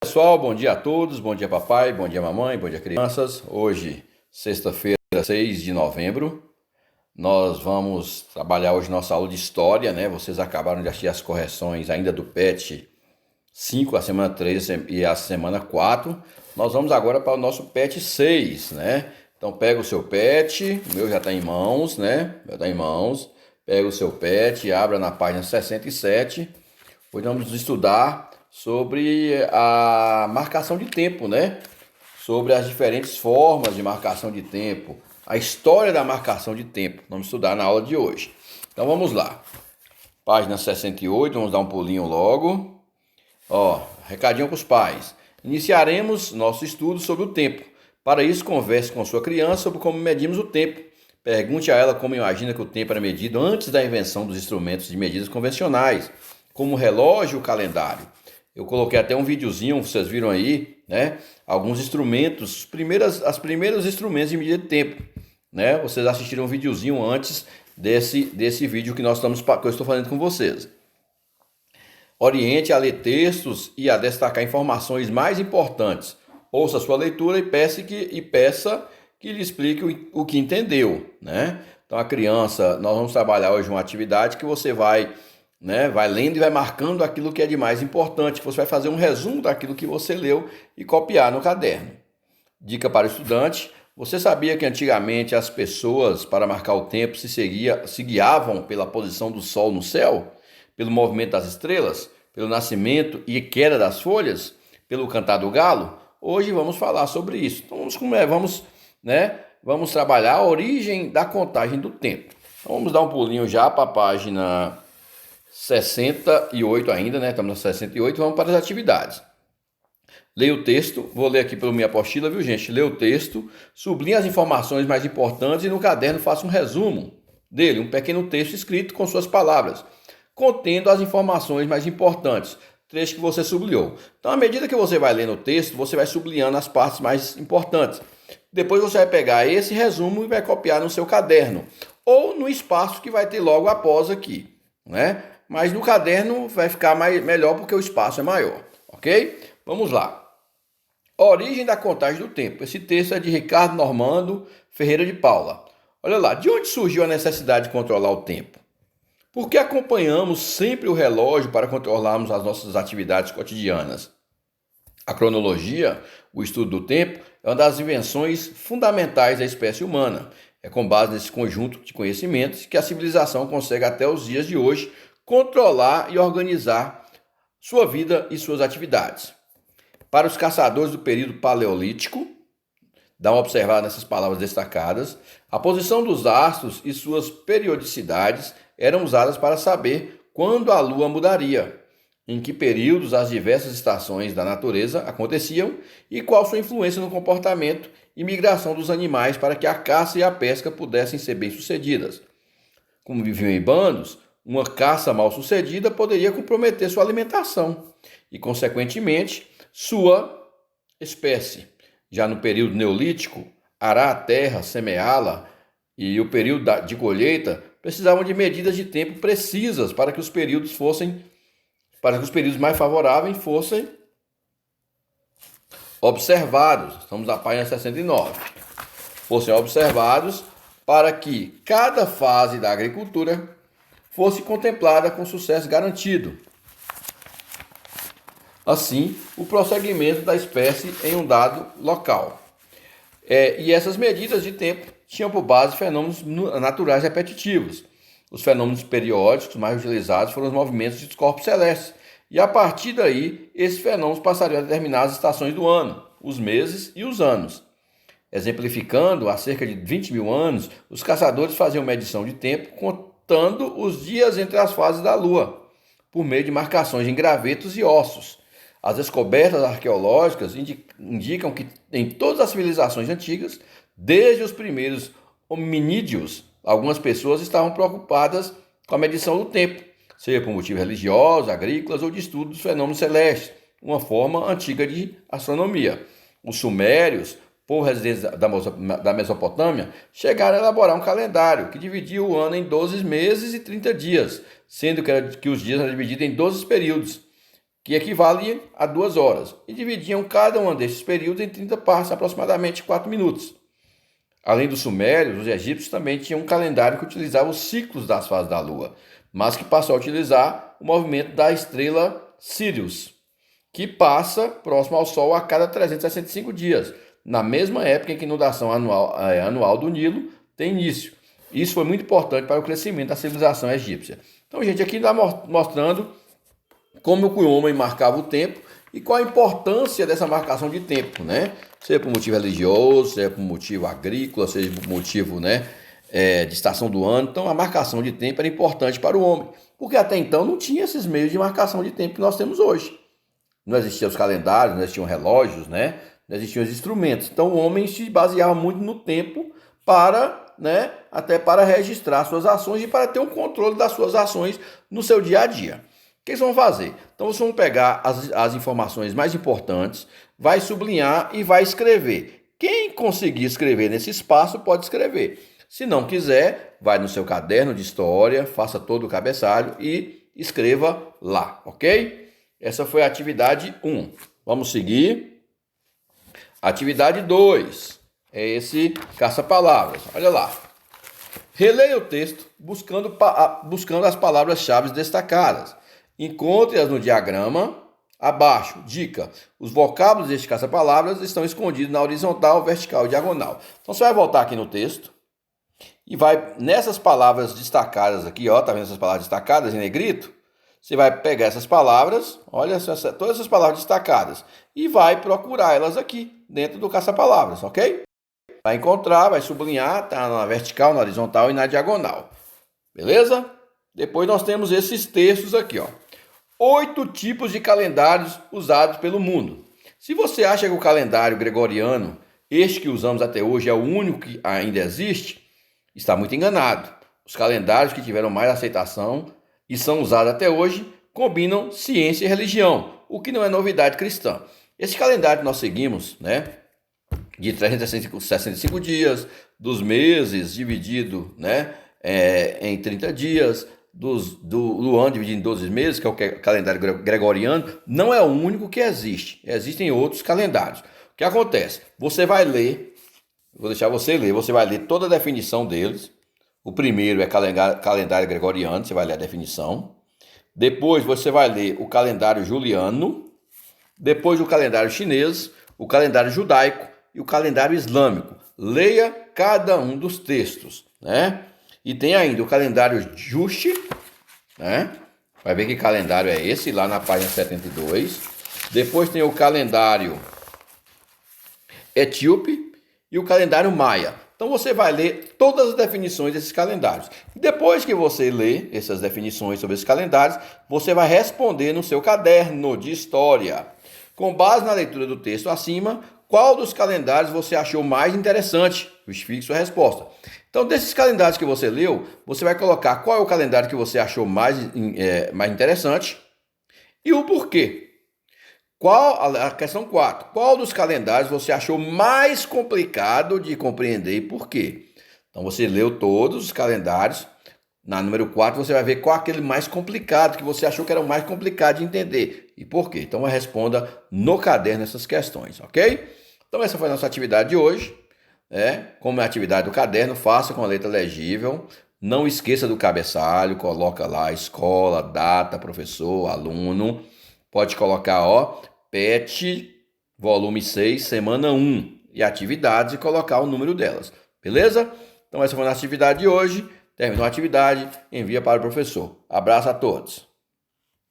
Pessoal, bom dia a todos, bom dia papai, bom dia mamãe, bom dia crianças. Hoje, sexta-feira, 6 de novembro, nós vamos trabalhar hoje nossa aula de história, né? Vocês acabaram de assistir as correções ainda do PET 5, a semana 3 e a semana 4. Nós vamos agora para o nosso PET 6, né? Então pega o seu PET, o meu já está em mãos, né? O meu está em mãos. Pega o seu PET, abra na página 67. Hoje vamos estudar sobre a marcação de tempo, né? Sobre as diferentes formas de marcação de tempo, a história da marcação de tempo. Vamos estudar na aula de hoje. Então vamos lá. Página 68, vamos dar um pulinho logo. Recadinho para os pais. Iniciaremos nosso estudo sobre o tempo. Para isso, converse com sua criança sobre como medimos o tempo. Pergunte a ela como imagina que o tempo era medido antes da invenção dos instrumentos de medidas convencionais, como o relógio e o calendário. Eu coloquei até um videozinho, vocês viram aí, né? Alguns instrumentos, os primeiros instrumentos de medida de tempo, né? Vocês assistiram um videozinho antes desse vídeo que eu estou fazendo com vocês. Oriente a ler textos e a destacar informações mais importantes. Ouça a sua leitura e peça que lhe explique o que entendeu, né? Então a criança, nós vamos trabalhar hoje uma atividade que você vai lendo e vai marcando aquilo que é de mais importante. Você vai fazer um resumo daquilo que você leu e copiar no caderno. Dica para o estudante: você sabia que antigamente as pessoas, para marcar o tempo, se guiavam pela posição do sol no céu, pelo movimento das estrelas, pelo nascimento e queda das folhas, pelo cantar do galo? Hoje vamos falar sobre isso. Então vamos trabalhar a origem da contagem do tempo. Então vamos dar um pulinho já para a página 68 ainda, né? Estamos na 68, vamos para as atividades. Leia o texto, vou ler aqui pela minha apostila, viu gente? Leia o texto, sublinhe as informações mais importantes e no caderno faça um resumo dele, um pequeno texto escrito com suas palavras, contendo as informações mais importantes, trecho que você sublinhou. Então, à medida que você vai lendo o texto, você vai sublinhando as partes mais importantes. Depois você vai pegar esse resumo e vai copiar no seu caderno, ou no espaço que vai ter logo após aqui, né? Mas no caderno vai ficar melhor porque o espaço é maior, ok? Vamos lá. Origem da contagem do tempo. Esse texto é de Ricardo Normando Ferreira de Paula. Olha lá, de onde surgiu a necessidade de controlar o tempo? Por que acompanhamos sempre o relógio para controlarmos as nossas atividades cotidianas? A cronologia, o estudo do tempo, é uma das invenções fundamentais da espécie humana. É com base nesse conjunto de conhecimentos que a civilização consegue até os dias de hoje controlar e organizar sua vida e suas atividades. Para os caçadores do período paleolítico, dá uma observada nessas palavras destacadas, a posição dos astros e suas periodicidades eram usadas para saber quando a lua mudaria, em que períodos as diversas estações da natureza aconteciam e qual sua influência no comportamento e migração dos animais para que a caça e a pesca pudessem ser bem-sucedidas. Como viviam em bandos, uma caça mal sucedida poderia comprometer sua alimentação e, consequentemente, sua espécie. Já no período neolítico, arar a terra, semeá-la e o período de colheita precisavam de medidas de tempo precisas para que os períodos mais favoráveis fossem observados. Estamos na página 69. Fossem observados para que cada fase da agricultura fosse contemplada com sucesso garantido. Assim, o prosseguimento da espécie em um dado local. E essas medidas de tempo tinham por base fenômenos naturais repetitivos. Os fenômenos periódicos mais utilizados foram os movimentos dos corpos celestes. E a partir daí, esses fenômenos passariam a determinar as estações do ano, os meses e os anos. Exemplificando, há cerca de 20 mil anos, os caçadores faziam medição de tempo contando os dias entre as fases da Lua, por meio de marcações em gravetos e ossos. As descobertas arqueológicas indicam que em todas as civilizações antigas, desde os primeiros hominídeos, algumas pessoas estavam preocupadas com a medição do tempo, seja por motivos religiosos, agrícolas ou de estudo dos fenômenos celestes, uma forma antiga de astronomia. Os sumérios, povo residente da Mesopotâmia, chegaram a elaborar um calendário que dividia o ano em 12 meses e 30 dias, sendo que os dias eram divididos em 12 períodos, que equivale a 2 horas, e dividiam cada um desses períodos em 30 partes, aproximadamente 4 minutos. Além dos sumérios, os egípcios também tinham um calendário que utilizava os ciclos das fases da Lua, mas que passou a utilizar o movimento da estrela Sirius, que passa próximo ao Sol a cada 365 dias, na mesma época em que a inundação anual do Nilo tem início. Isso foi muito importante para o crescimento da civilização egípcia. Então, gente, aqui está mostrando como o homem marcava o tempo e qual a importância dessa marcação de tempo, né? Seja por motivo religioso, seja por motivo agrícola, seja por motivo, né, de estação do ano. Então, a marcação de tempo era importante para o homem, porque até então não tinha esses meios de marcação de tempo que nós temos hoje. Não existiam os calendários, não existiam relógios, né? Não existiam os instrumentos. Então, o homem se baseava muito no tempo para, né, até para registrar suas ações e para ter um controle das suas ações no seu dia a dia. O que eles vão fazer? Então, vocês vão pegar as informações mais importantes, vai sublinhar e vai escrever. Quem conseguir escrever nesse espaço pode escrever. Se não quiser, vai no seu caderno de história, faça todo o cabeçalho e escreva lá, ok? Essa foi a atividade 1. Vamos seguir. Atividade 2. É esse caça-palavras. Olha lá. Releia o texto buscando as palavras-chave destacadas. Encontre-as no diagrama abaixo. Dica: os vocábulos deste caça-palavras estão escondidos na horizontal, vertical e diagonal. Então você vai voltar aqui no texto e vai nessas palavras destacadas aqui, ó, tá vendo essas palavras destacadas em negrito? Você vai pegar essas palavras, olha todas essas palavras destacadas e vai procurar elas aqui dentro do caça-palavras, ok? Vai encontrar, vai sublinhar, tá na vertical, na horizontal e na diagonal. Beleza? Depois nós temos esses textos aqui, ó. 8 tipos de calendários usados pelo mundo. Se você acha que o calendário gregoriano, este que usamos até hoje, é o único que ainda existe, está muito enganado. Os calendários que tiveram mais aceitação e são usados até hoje combinam ciência e religião, o que não é novidade cristã. Esse calendário que nós seguimos, né, de 365 dias, dos meses dividido, né, em 30 dias, do ano dividido em 12 meses, que é o calendário gregoriano, não é o único que existe. Existem outros calendários. O que acontece? Você vai ler, vou deixar você ler, você vai ler toda a definição deles. O primeiro é calendário gregoriano, você vai ler a definição. Depois você vai ler o calendário juliano. Depois o calendário chinês, o calendário judaico e o calendário islâmico. Leia cada um dos textos, né? E tem ainda o calendário Juche, né? Vai ver que calendário é esse, lá na página 72. Depois tem o calendário etíope e o calendário maia. Então você vai ler todas as definições desses calendários. Depois que você lê essas definições sobre esses calendários, você vai responder no seu caderno de história. Com base na leitura do texto acima, qual dos calendários você achou mais interessante? Justifique sua resposta. Então, desses calendários que você leu, você vai colocar qual é o calendário que você achou mais interessante e o porquê. A questão 4. Qual dos calendários você achou mais complicado de compreender e por quê? Então, você leu todos os calendários. Na número 4, você vai ver qual é aquele mais complicado, que você achou que era o mais complicado de entender e por quê. Então, responda no caderno essas questões, ok? Então, essa foi a nossa atividade de hoje. Como é a atividade do caderno, faça com a letra legível. Não esqueça do cabeçalho, coloca lá escola, data, professor, aluno. Pode colocar, ó, PET, volume 6, semana 1 e atividades e colocar o número delas. Beleza? Então essa foi a nossa atividade de hoje. Terminou a atividade, envia para o professor. Abraço a todos.